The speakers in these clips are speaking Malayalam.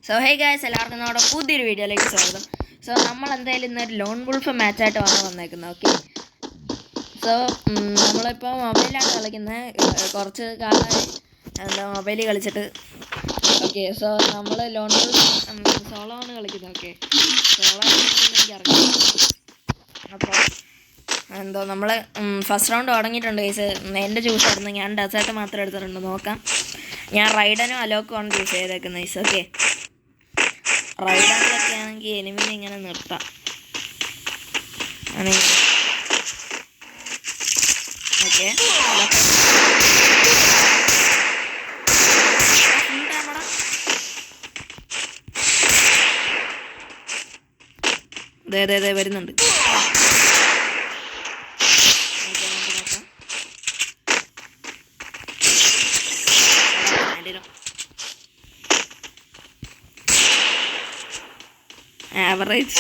സോ ഹേ ഗായ്സ്, എല്ലാവർക്കും നമ്മുടെ പുതിയൊരു വീഡിയോയിലേക്ക് സ്വാഗതം. സോ നമ്മൾ എന്തായാലും ഇന്നൊരു ലോൺ വുൾഫ് മാച്ചായിട്ട് വന്നേക്കുന്നത്. ഓക്കെ, സോ നമ്മളിപ്പോൾ മൊബൈലാണ് കളിക്കുന്നത്. കുറച്ച് കാലമായി മൊബൈലിൽ കളിച്ചിട്ട്. ഓക്കെ, സോ നമ്മൾ ലോൺ വുൾഫ് സോളോ ആണ് കളിക്കുന്നത്. ഓക്കെ, സോളോ എനിക്കറിയാം. അപ്പോൾ നമ്മൾ ഫസ്റ്റ് റൗണ്ട് തുടങ്ങിയിട്ടുണ്ട് ഗൈസ്. എൻ്റെ ജ്യൂസ് ആയിരുന്നു, ഞാൻ ഡെസേർട്ട് മാത്രം എടുത്തിട്ടുണ്ട്. നോക്കാം. ഞാൻ റൈഡനും അലോക്കും ആണ് ജ്യൂസ് ചെയ്തേക്കുന്നത് ഗൈസ്. ഓക്കെ, റൈഡറിലൊക്കെ ആണെങ്കിൽ എനിമിനെ ഇങ്ങനെ നിർത്താം. ഓക്കെ, അതെ വരുന്നുണ്ട്. ആവറേജ്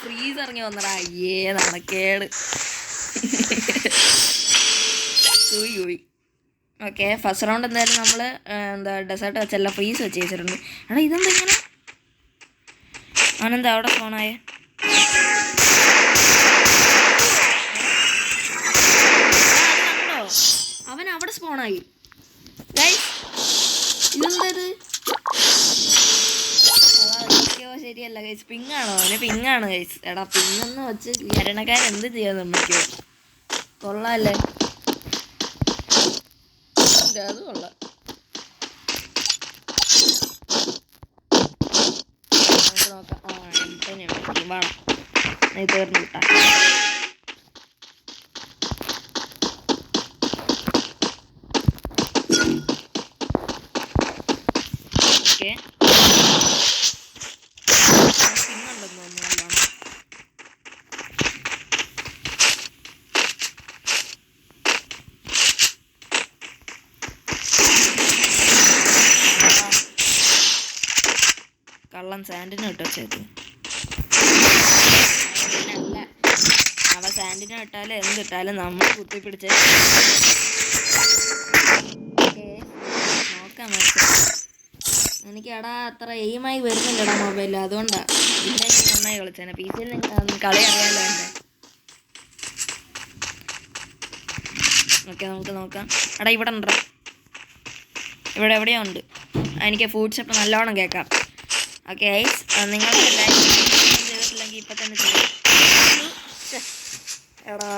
ഫ്രീസ് ഇറങ്ങി വന്നടാ. അയ്യേ നടക്കേട്. ഓക്കെ, ഫസ്റ്റ് റൗണ്ട് എന്തായാലും നമ്മൾ ഡെസേർട്ട് വെച്ചല്ല ഫ്രീസ് വെച്ച് വെച്ചിട്ടുണ്ട്. എടാ ഇതെന്താ ഇങ്ങനെ? അവനെന്താ അവിടെ ഫോണായേ? അവൻ അവിടെ സ്പോണായി. ഇതെന്തത്? ശരിയല്ല ഗൈസ്, പിങ്ങാണോ? അവന് പിങ്ങാണ് ഗൈസ്. എടാ പിങ്ങെന്ന് വെച്ച് ഹരണക്കാരെന്ത് ചെയ്യാൻ നമ്മക്കോ? കൊള്ളാല്ലേ? അത് കൊള്ളാം. നമുക്ക് നോക്കാം. വേണം ഇത് തീർന്നു കിട്ടാം. ഓക്കെ, പിന്നുണ്ടെന്ന് തോന്നുന്നു. കള്ളൻ സാൻഡിന് ഇട്ട് വെച്ചത്. അവ സാൻഡിന് ഇട്ടാലും എന്തിട്ടാലും നമ്മൾ കുത്തിപ്പിടിച്ച് നോക്കാം. എനിക്ക് എടാ അത്ര എയിമായി വരുന്നില്ലടാ മൊബൈലിൽ, അതുകൊണ്ടാണ്. ഇവിടെ നന്നായി കളിച്ചേനെ. പി സിയിൽ കളി അറിയാമല്ലോ എൻ്റെ. ഓക്കെ, നമുക്ക് നോക്കാം. എടാ ഇവിടെ ഉണ്ടോ? ഇവിടെ എവിടെയോ ഉണ്ട്. എനിക്ക് ഫുഡ് സ്റ്റെപ്പ് നല്ലോണം കേൾക്കാം. ഓക്കെ, നിങ്ങൾ ചെയ്തിട്ടില്ലെങ്കിൽ ഇപ്പം തന്നെ ചെയ്യാം. എടാ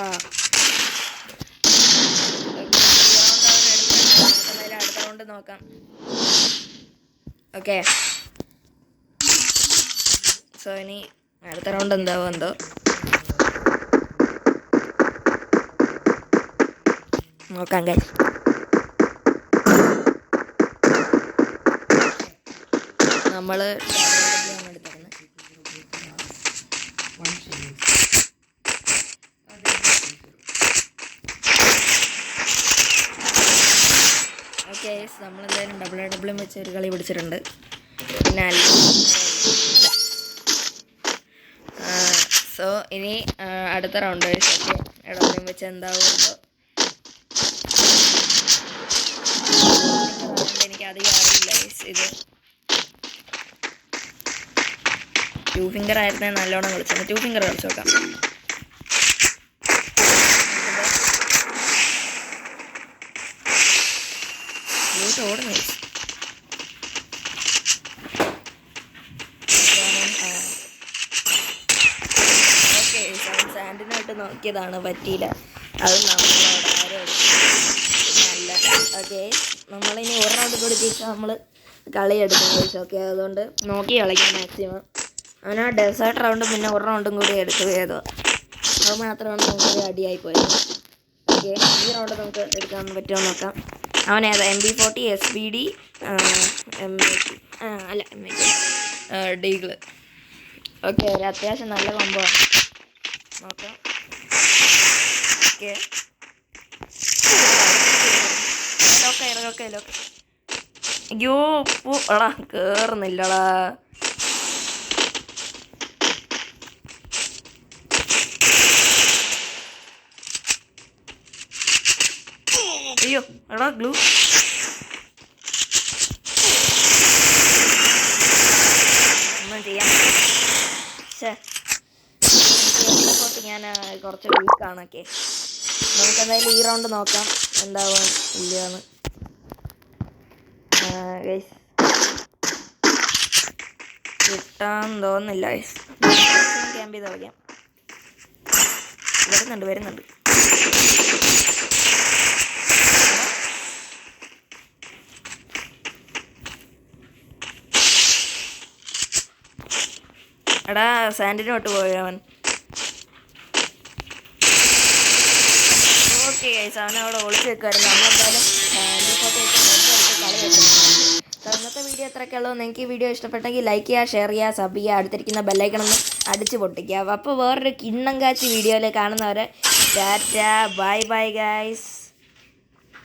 അടുത്ത റൗണ്ട് നോക്കാം. ഓക്കെ, സോ ഇനി അടുത്ത റൗണ്ട് എന്താവും എന്തോ. നോക്കാം ഗൈസ്. നമ്മൾ ഓക്കെ, നമ്മളെന്തായാലും ഡബിളും വെച്ച് ഒരു കളി പിടിച്ചിട്ടുണ്ട്. പിന്നെ സോ ഇനി അടുത്ത റൗണ്ട് ഓക്കെ, ഇടം വെച്ച് എന്താവുമല്ലോ. എനിക്ക് അധികം അറിയില്ല ഇത്. 2 ഫിംഗർ ആയിരുന്നേ നല്ലോണം കളിച്ചത്. 2 ഫിംഗർ കളിച്ചു നോക്കാം. ഓടുന്നു. ഓക്കെ, സാൻഡിനായിട്ട് നോക്കിയതാണ്, പറ്റിയില്ല. അത് നമ്മളോട് ആരും അല്ല. ഓക്കെ, നമ്മളിനി ഒരു റൗണ്ട് കൂടി ജയിച്ചാൽ നമ്മൾ കളി എടുക്കും ഗൈസ്. ഓക്കെ, അതുകൊണ്ട് നോക്കി കളിക്കാം മാക്സിമം. അവനാ ഡെസേർട്ട് റൗണ്ട് പിന്നെ ഒരു റൗണ്ടും കൂടി എടുത്തു ചെയ്തോ. അത് മാത്രമാണ് നമുക്കൊരു അടിയായി പോയത്. ഓക്കെ, ഈ റൗണ്ട് നമുക്ക് എടുക്കാൻ പറ്റുമോ നോക്കാം. അവനേതാ? MB40 SBD അല്ല ഡീഗിള്. ഓക്കെ, ഒരു അത്യാവശ്യം നല്ല കോമ്പോ ആണ്. നോക്കാം. ഓക്കെ, ലോക്കെ. അയ്യോ എടാ കേറുന്നില്ലടാ. അയ്യോ എടാ ഗ്ലൂ. ഒന്നും ചെയ്യാൻ പക്ഷേ ഞാൻ കുറച്ച് വീക്കാണ്. ഓക്കെ, നമുക്ക് എന്തായാലും ഈ റൗണ്ട് നോക്കാം എന്താവാൻ ഇല്ലയെന്ന്. ഗൈസ് കിട്ടാൻ തോന്നുന്നില്ല ഗൈസ്. ക്യാമ്പ് ചെയ്ത് കളിക്കാം. വരുന്നുണ്ട്. എടാ സാൻഡിനോട്ട് പോയവൻ. ഓക്കെ ഗൈസ്, അവനവിടെ ഒളിച്ച് വെക്കുമായിരുന്നു. നമ്മളെന്തായാലും കളി വെച്ചിട്ടുണ്ട്. ഇന്നത്തെ വീഡിയോ എത്രയൊക്കെ ഉള്ളൂ. നിങ്ങൾക്ക് ഈ വീഡിയോ ഇഷ്ടപ്പെട്ടെങ്കിൽ ലൈക്ക് ചെയ്യുക, ഷെയർ ചെയ്യുക, സബ് ചെയ്യുക, അടുത്തിരിക്കുന്ന ബെല്ലൈക്കണൊന്ന് അടിച്ച് പൊട്ടിക്കുക. അപ്പോൾ വേറൊരു കിണ്ണം കാച്ചി വീഡിയോയിൽ കാണുന്നവരെ ടാറ്റ ബൈ ബൈ ഗൈസ്.